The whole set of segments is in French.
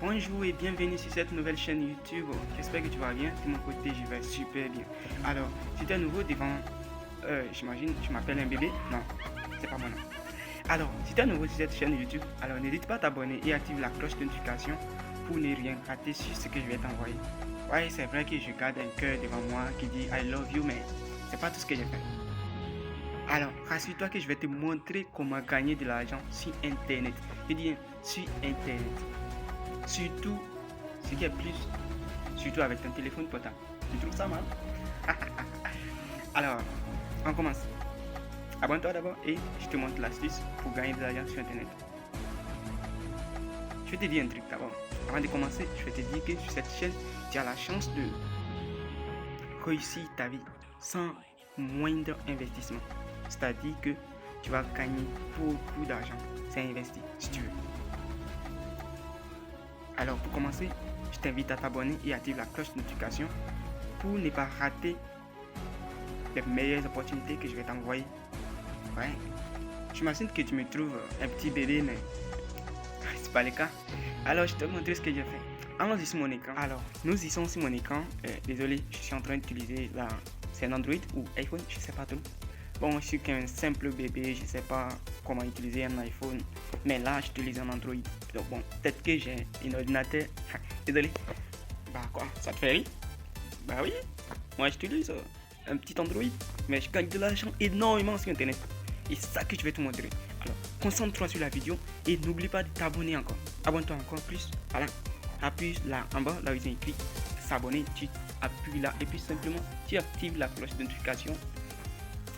Bonjour et bienvenue sur cette nouvelle chaîne YouTube. J'espère que tu vas bien. De mon côté, je vais super bien. Alors, si tu es nouveau devant... j'imagine, tu m'appelles un bébé. Non, c'est pas mon nom. Alors, si tu es nouveau sur cette chaîne YouTube, alors n'hésite pas à t'abonner et active la cloche de notification pour ne rien rater sur ce que je vais t'envoyer. Ouais, c'est vrai que je garde un cœur devant moi qui dit I love you, mais c'est pas tout ce que j'ai fait. Alors, rassure-toi que je vais te montrer comment gagner de l'argent sur Internet. Je dis sur Internet. Surtout, ce qui est plus, surtout avec ton téléphone portable. Tu trouves ça mal? Alors, on commence. Abonne-toi d'abord et je te montre l'astuce pour gagner de l'argent sur Internet. Je vais te dire un truc d'abord. Avant de commencer, je vais te dire que sur cette chaîne, tu as la chance de réussir ta vie sans moindre investissement. C'est-à-dire que tu vas gagner beaucoup d'argent. C'est investi si tu veux. Alors pour commencer, je t'invite à t'abonner et activer la cloche de notification pour ne pas rater les meilleures opportunités que je vais t'envoyer. Ouais, j'imagine que tu me trouves un petit bébé, mais c'est pas le cas. Alors je te montre ce que j'ai fait. Allons-y sur mon écran. Alors, nous y sommes sur mon écran. Désolé, je suis en train d'utiliser la... C'est un Android ou iPhone, je sais pas trop. Bon, je suis qu'un simple bébé, je sais pas comment utiliser un iPhone. Mais là, j'utilise un Android. Donc bon, peut-être que j'ai un ordinateur. Désolé. Bah quoi, ça te fait rire? Bah oui, moi j'utilise un petit Android. Mais je gagne de l'argent énormément sur Internet. Et c'est ça que je vais te montrer. Alors, concentre-toi sur la vidéo et n'oublie pas de t'abonner encore. Abonne-toi encore plus. Voilà. Appuie là en bas, là où il est écrit s'abonner. Tu appuies là et puis simplement tu actives la cloche de notification.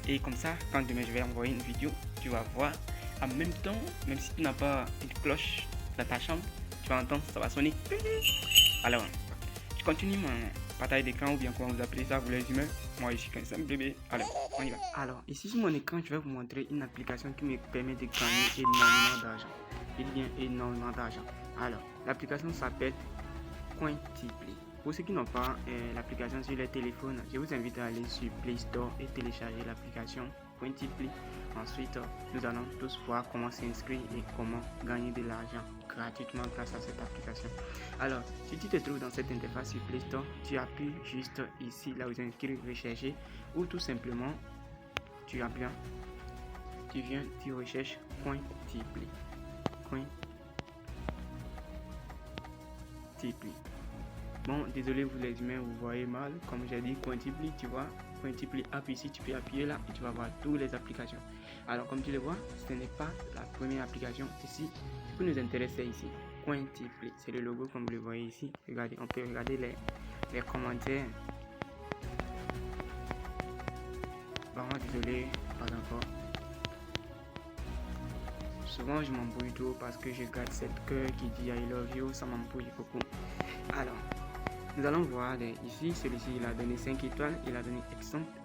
Et comme ça, quand demain je vais envoyer une vidéo, tu vas voir en même temps, même si tu n'as pas une cloche dans ta chambre, tu vas entendre, ça va sonner. Alors, je continue mon partage d'écran ou bien comment vous appelez ça, vous les humains. Moi, je suis qu'un simple bébé. Alors, on y va. Alors, ici sur mon écran, je vais vous montrer une application qui me permet de gagner énormément d'argent. Il y a énormément d'argent. Alors, l'application s'appelle Cointiply. Pour ceux qui n'ont pas l'application sur les téléphones, je vous invite à aller sur Play Store et télécharger l'application Cointiply. Ensuite, nous allons tous voir comment s'inscrire et comment gagner de l'argent gratuitement grâce à cette application. Alors, si tu te trouves dans cette interface sur Play Store, tu appuies juste ici, là où il est écrit rechercher, ou tout simplement, tu viens, tu recherches Cointiply. Bon, désolé vous les humains, vous voyez mal, comme j'ai dit, Cointiply, tu vois, Cointiply app ici, tu peux appuyer là et tu vas voir toutes les applications. Alors comme tu le vois, ce n'est pas la première application ici, ce qui nous intéresse c'est ici, Cointiply, c'est le logo comme vous le voyez ici. Regardez, on peut regarder les commentaires. Bon, désolé, pas encore. Souvent je m'embrouille trop parce que je garde cette cœur qui dit I love you, ça m'embrouille beaucoup. Alors, nous allons voir ici, celui-ci il a donné 5 étoiles, il a donné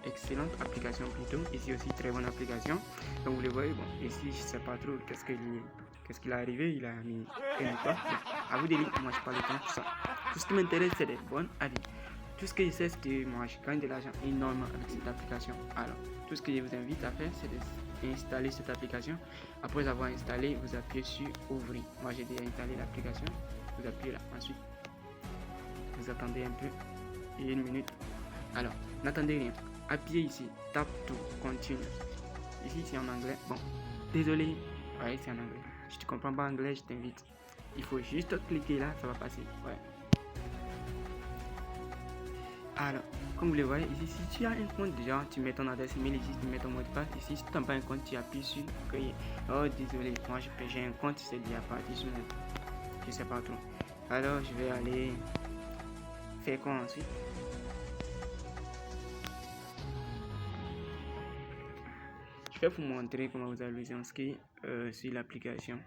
excellente application plutôt, ici aussi très bonne application. Donc vous le voyez, bon, ici je sais pas trop qu'est-ce qu'il est arrivé, il a mis une étoile. À vous de lire, moi je parle de temps, tout ça. Tout ce qui m'intéresse c'est des bonnes avis. Tout ce que je sais c'est que moi je gagne de l'argent énormément avec cette application. Alors, tout ce que je vous invite à faire c'est d'installer cette application. Après avoir installé, vous appuyez sur ouvrir. Moi j'ai déjà installé l'application, vous appuyez là, ensuite vous attendez un peu et une minute. Alors, n'attendez rien. Appuyez ici. Tap to continue. Ici, c'est en anglais. Bon, désolé. Ouais, c'est en anglais. Si tu comprends pas anglais, je t'invite. Il faut juste cliquer là, ça va passer. Ouais. Alors, comme vous le voyez, ici, si tu as un compte déjà, tu mets ton adresse email ici, tu mets ton mot de passe. Ici, si tu n'as pas un compte, tu appuies sur créer. Oh, désolé. Moi, j'ai un compte, c'est déjà parti sur mon... Je sais pas trop. Alors, je vais aller... faire quoi ensuite? Je vais vous montrer comment vous allez vous inscrire sur l'application.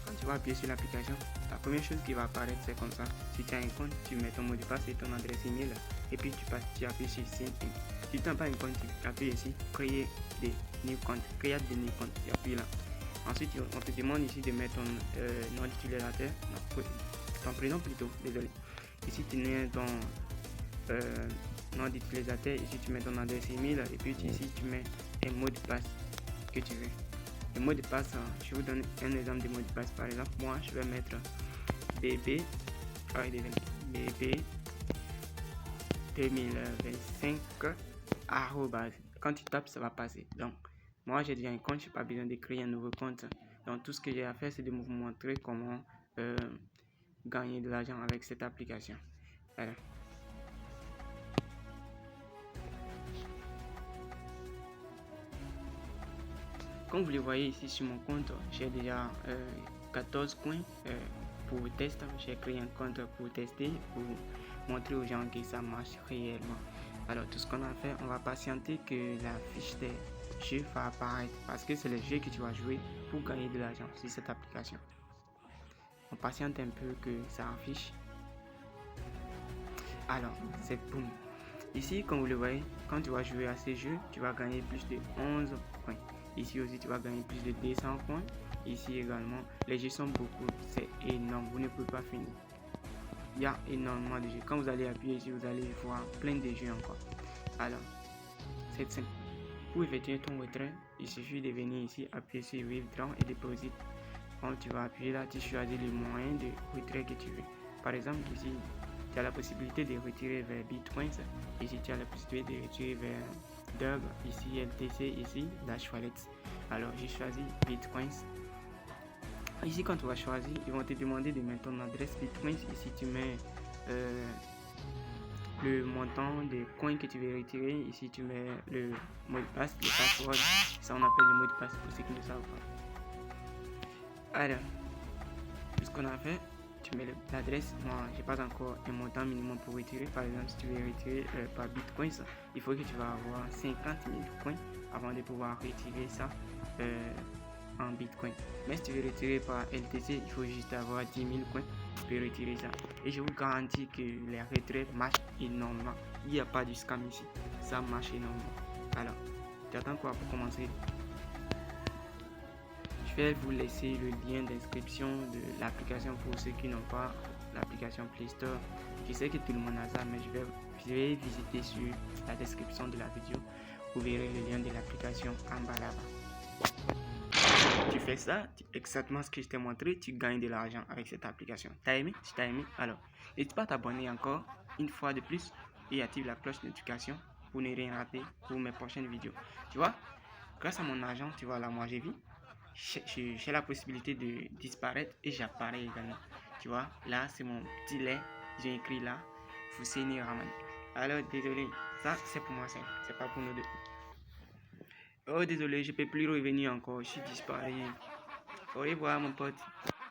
Quand tu vas appuyer sur l'application, la première chose qui va apparaître c'est comme ça. Si tu as un compte, tu mets ton mot de passe et ton adresse email et puis tu appuies sur sign in. Si tu n'as pas un compte, tu appuies ici créer des new comptes, create des new comptes, tu appuies là. Ensuite on te demande ici de mettre ton nom d'utilisateur, ton prénom plutôt, désolé. Ici tu mets ton nom d'utilisateur, ici tu mets ton adresse email et puis ici tu mets un mot de passe que tu veux. Le mot de passe, je vous donne un exemple de mot de passe. Par exemple, moi, je vais mettre bb 2025 arrobase. Quand tu tapes, ça va passer. Donc, moi, j'ai déjà un compte, je n'ai pas besoin de créer un nouveau compte. Donc, tout ce que j'ai à faire, c'est de vous montrer comment gagner de l'argent avec cette application. Voilà. Comme vous le voyez ici sur mon compte, j'ai déjà 14 coins pour tester. J'ai créé un compte pour tester, pour montrer aux gens que ça marche réellement. Alors tout ce qu'on a fait, on va patienter que la fiche des jeux va apparaître parce que c'est le jeu que tu vas jouer pour gagner de l'argent sur cette application. On patiente un peu que ça affiche. Alors c'est boum. Ici, comme vous le voyez, quand tu vas jouer à ces jeux, tu vas gagner plus de 11 points. Ici aussi, tu vas gagner plus de 200 points. Ici également, les jeux sont beaucoup. C'est énorme. Vous ne pouvez pas finir. Il y a énormément de jeux. Quand vous allez appuyer ici, vous allez voir plein de jeux encore. Alors, c'est simple. Pour effectuer ton retrait, il suffit de venir ici, appuyer sur Withdraw et Deposit. Quand tu vas appuyer là, tu choisis le moyen de retrait que tu veux. Par exemple, ici, tu as la possibilité de retirer vers Bitcoin. Ici, tu as la possibilité de retirer vers Dub. Ici, LTC. Ici, Dash Wallet. Alors, j'ai choisi Bitcoin. Ici, quand tu vas choisir, ils vont te demander de mettre ton adresse Bitcoin. Ici, tu mets le montant de coins que tu veux retirer. Ici, tu mets le mot de passe, le password. Ça, on appelle le mot de passe pour ceux qui ne savent pas. Alors, tout ce qu'on a fait, tu mets l'adresse. Moi, j'ai pas encore un montant minimum pour retirer. Par exemple, si tu veux retirer par Bitcoin, il faut que tu vas avoir 50 000 coins avant de pouvoir retirer ça en Bitcoin. Mais si tu veux retirer par LTC, il faut juste avoir 10 000 coins pour retirer ça. Et je vous garantis que les retraits marchent énormément. Il n'y a pas de scam ici. Ça marche énormément. Alors, tu attends quoi pour commencer? Je vais vous laisser le lien d'inscription de l'application pour ceux qui n'ont pas l'application Play Store. Je sais que tout le monde a ça, mais je vais visiter sur la description de la vidéo. Vous verrez le lien de l'application en bas là-bas. Tu fais ça, exactement ce que je t'ai montré, tu gagnes de l'argent avec cette application. T'as aimé? Si t'as aimé, alors n'hésite pas à t'abonner encore une fois de plus et active la cloche de notification pour ne rien rater pour mes prochaines vidéos. Tu vois, grâce à mon argent, tu vois là, moi j'ai vu. J'ai la possibilité de disparaître et j'apparais également. Tu vois, là c'est mon petit lait, j'ai écrit là, Fousseni Raman. Alors désolé, ça c'est pour moi seul, c'est pas pour nous deux. Oh désolé, je peux plus revenir encore, je suis disparu. Au revoir mon pote.